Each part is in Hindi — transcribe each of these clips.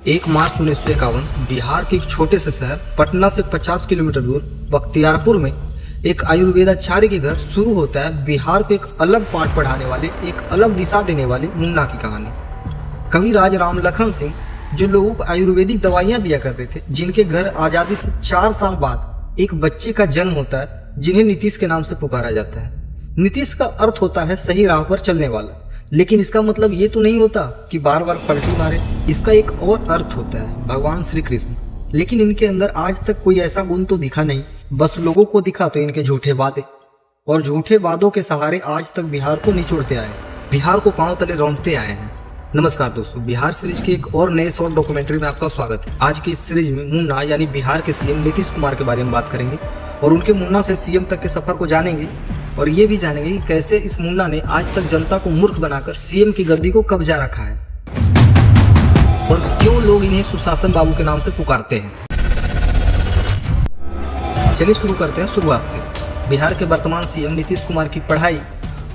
1 मार्च 1951 बिहार के एक छोटे से शहर पटना से 50 किलोमीटर दूर बख्तियारपुर में एक आयुर्वेदाचार्य के घर शुरू होता है बिहार को एक अलग पाठ पढ़ाने वाले, एक अलग दिशा देने वाले मुन्ना की कहानी। कवि राज राम लखन सिंह जो लोगों को आयुर्वेदिक दवाइयां दिया करते थे, जिनके घर आज़ादी से 4 साल बाद एक बच्चे का जन्म होता है जिन्हें नीतीश के नाम से पुकारा जाता है। नीतीश का अर्थ होता है सही राह पर चलने वाला, लेकिन इसका मतलब ये तो नहीं होता कि बार बार पलटी मारे। इसका एक और अर्थ होता है भगवान श्री कृष्ण, लेकिन इनके अंदर आज तक कोई ऐसा गुण तो दिखा नहीं, बस लोगों को दिखा तो इनके झूठे वादे, और झूठे वादों के सहारे आज तक बिहार को निचोड़ते आए, बिहार को पांव तले रौंदते आए हैं। नमस्कार दोस्तों, बिहार सीरीज के एक और नए शॉर्ट डॉक्यूमेंट्री में आपका स्वागत है। आज की इस सीरीज में मुन्ना यानी बिहार के सीएम नीतीश कुमार के बारे में बात करेंगे और उनके मुन्ना से सीएम तक के सफर को जानेंगे और ये भी जानेंगे कि कैसे इस मुन्ना ने आज तक जनता को मूर्ख बनाकर सीएम की गद्दी को कब्जा रखा है और क्यों लोग इन्हें सुशासन बाबू के नाम से पुकारते हैं। चलिए शुरू करते हैं शुरुआत से। बिहार के वर्तमान सीएम नीतीश कुमार की पढ़ाई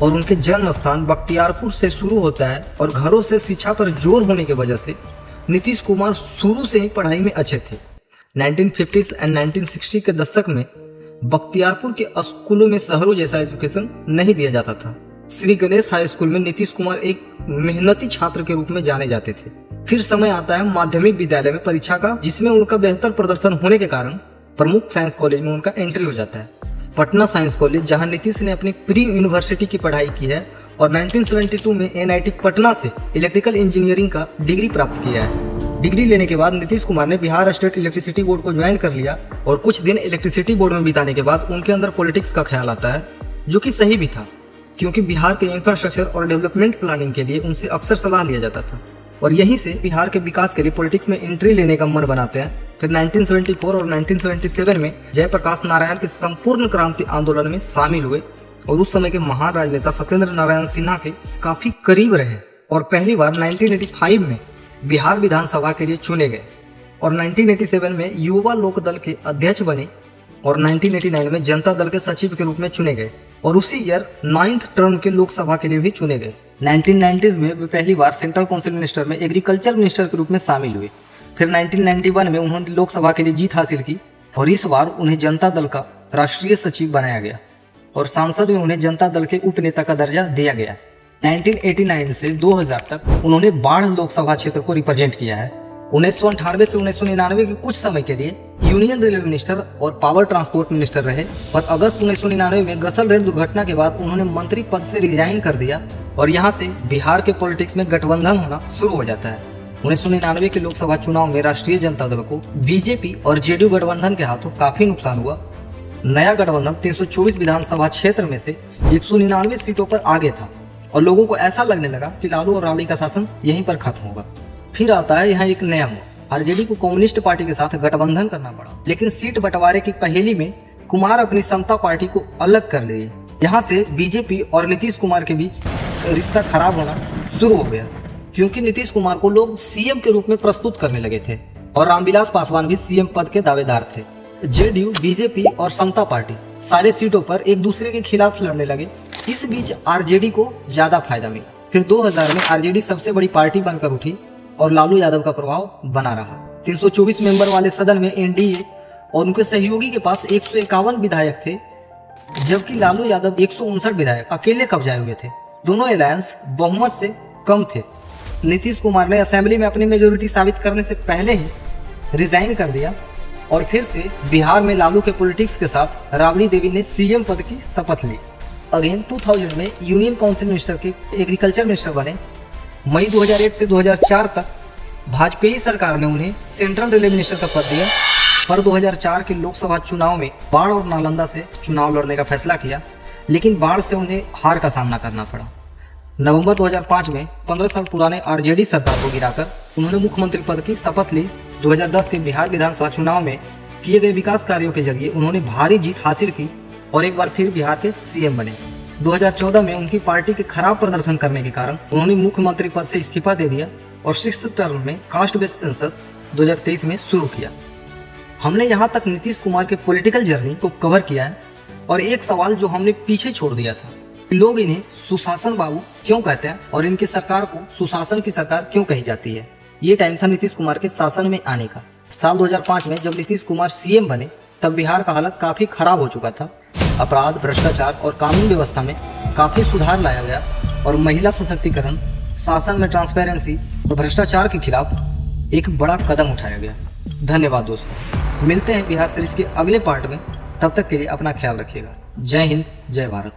और उनके जन्म स्थान बख्तियारपुर से शुरू होता है और घरों से शिक्षा पर जोर होने की वजह से नीतीश कुमार शुरू से ही पढ़ाई में अच्छे थे। 1950s एंड 1960 के दशक में बख्तियारपुर के स्कूलों में शहरों जैसा एजुकेशन नहीं दिया जाता था। श्री गणेश हाई स्कूल में नीतीश कुमार एक मेहनती छात्र के रूप में जाने जाते थे। फिर समय आता है माध्यमिक विद्यालय में परीक्षा का, जिसमें उनका बेहतर प्रदर्शन होने के कारण प्रमुख साइंस कॉलेज में उनका एंट्री हो जाता है, पटना साइंस कॉलेज, जहां नीतीश ने अपनी प्री यूनिवर्सिटी की पढ़ाई की है और 1972 में एनआईटी पटना से इलेक्ट्रिकल इंजीनियरिंग का डिग्री प्राप्त किया है। डिग्री लेने के बाद नीतीश कुमार ने बिहार स्टेट इलेक्ट्रिसिटी बोर्ड को ज्वाइन कर लिया और कुछ दिन इलेक्ट्रिसिटी बोर्ड में बिताने के बाद उनके अंदर पॉलिटिक्स का ख्याल आता है, जो कि सही भी था, क्योंकि बिहार के इंफ्रास्ट्रक्चर और डेवलपमेंट प्लानिंग के लिए उनसे अक्सर सलाह लिया जाता था और यहीं से बिहार के विकास के लिए पॉलिटिक्स में एंट्री लेने का मन बनाते हैं। फिर 1974 और 1977 में जयप्रकाश नारायण के संपूर्ण क्रांति आंदोलन में शामिल हुए और उस समय के महान राजनेता सत्येंद्र नारायण सिन्हा के काफी करीब रहे और पहली बार 1985 में बिहार विधानसभा के लिए चुने गए और 1987 में युवा लोक दल के अध्यक्ष बने और 1989 में जनता दल के सचिव के रूप में चुने गए और उसी ईयर 9th टर्म के लोकसभा के लिए भी चुने गए। 1990s में वे पहली बार सेंट्रल काउंसिल मिनिस्टर में एग्रीकल्चर मिनिस्टर के रूप में शामिल हुए। फिर 1991 में उन्होंने लोकसभा के लिए जीत हासिल की और इस बार उन्हें जनता दल का राष्ट्रीय सचिव बनाया गया और सांसद में उन्हें जनता दल के उपनेता का दर्जा दिया गया। 1989 से 2000 तक उन्होंने बाढ़ लोकसभा क्षेत्र को रिप्रेजेंट किया है। 1998 से 1999 के कुछ समय के लिए यूनियन रेलवे मिनिस्टर और पावर ट्रांसपोर्ट मिनिस्टर रहे, पर अगस्त 1999 में गसल रेल दुर्घटना के बाद उन्होंने मंत्री पद से रिजाइन कर दिया और यहाँ से बिहार के पॉलिटिक्स में गठबंधन होना शुरू हो जाता है। 1999 के लोकसभा चुनाव में राष्ट्रीय जनता दल को बीजेपी और जेडीयू गठबंधन के हाथों काफी नुकसान हुआ। नया गठबंधन 324 विधानसभा क्षेत्र में से 199 सीटों पर आगे था और लोगों को ऐसा लगने लगा कि लालू और राबड़ी का शासन यहीं पर खत्म होगा। फिर आता है यहाँ एक नया मोड़, आरजेडी को कम्युनिस्ट पार्टी के साथ गठबंधन करना पड़ा, लेकिन सीट बंटवारे की पहेली में कुमार अपनी समता पार्टी को अलग कर लिए। यहाँ से बीजेपी और नीतीश कुमार के बीच रिश्ता खराब होना शुरू हो गया, क्योंकि नीतीश कुमार को लोग सीएम के रूप में प्रस्तुत करने लगे थे और रामविलास पासवान भी सीएम पद के दावेदार थे। जेडीयू, बीजेपी और समता पार्टी सारे सीटों पर एक दूसरे के खिलाफ लड़ने लगे। इस बीच आरजेडी को ज्यादा फायदा मिला। फिर 2000 में आरजेडी सबसे बड़ी पार्टी बनकर उठी और लालू यादव का प्रभाव बना रहा। 324 मेंबर वाले सदन में एनडीए और उनके सहयोगी के पास 151 विधायक थे, जबकि लालू यादव 159 विधायक अकेले कब्जाए हुए थे। दोनों अलायंस बहुमत से कम थे। नीतीश कुमार ने असेंबली में अपनी मेजोरिटी साबित करने से पहले ही रिजाइन कर दिया और फिर से बिहार में लालू के पॉलिटिक्स के साथ राबड़ी देवी ने सीएम पद की शपथ ली। अगेन 2000 में यूनियन काउंसिल मिनिस्टर के एग्रीकल्चर मिनिस्टर बने। मई 2001 से 2004 तक भाजपा सरकार ने उन्हें सेंट्रल रेलवे मिनिस्टर का पद दिया, पर 2004 के लोकसभा चुनाव में बाढ़ और नालंदा से चुनाव लड़ने का फैसला किया, लेकिन बाढ़ से उन्हें हार का सामना करना पड़ा। नवंबर 2005 में 15 साल पुराने आरजेडी सरकार को गिराकर उन्होंने मुख्यमंत्री पद की शपथ ली। 2010 के बिहार विधानसभा चुनाव में किए गए विकास कार्यों के जरिए उन्होंने भारी जीत हासिल की और एक बार फिर बिहार के सीएम बने। 2014 में उनकी पार्टी के खराब प्रदर्शन करने के कारण उन्होंने मुख्यमंत्री पद से इस्तीफा दे दिया और 6th टर्म में कास्ट बेस्ड सेंसस 2023 में शुरू किया। हमने यहाँ तक नीतीश कुमार के पॉलिटिकल जर्नी को कवर किया है और एक सवाल जो हमने पीछे छोड़ दिया था, लोग इन्हें सुशासन बाबू क्यों कहते हैं और इनकी सरकार को सुशासन की सरकार क्यों कही जाती है। ये टाइम था नीतीश कुमार के शासन में आने का। साल 2005 में जब नीतीश कुमार सीएम बने तब बिहार का हालत काफ़ी खराब हो चुका था। अपराध, भ्रष्टाचार और कानून व्यवस्था में काफ़ी सुधार लाया गया और महिला सशक्तिकरण, शासन में ट्रांसपेरेंसी और भ्रष्टाचार के खिलाफ एक बड़ा कदम उठाया गया। धन्यवाद दोस्तों, मिलते हैं बिहार सीरीज के अगले पार्ट में। तब तक के लिए अपना ख्याल रखिएगा। जय हिंद, जय भारत।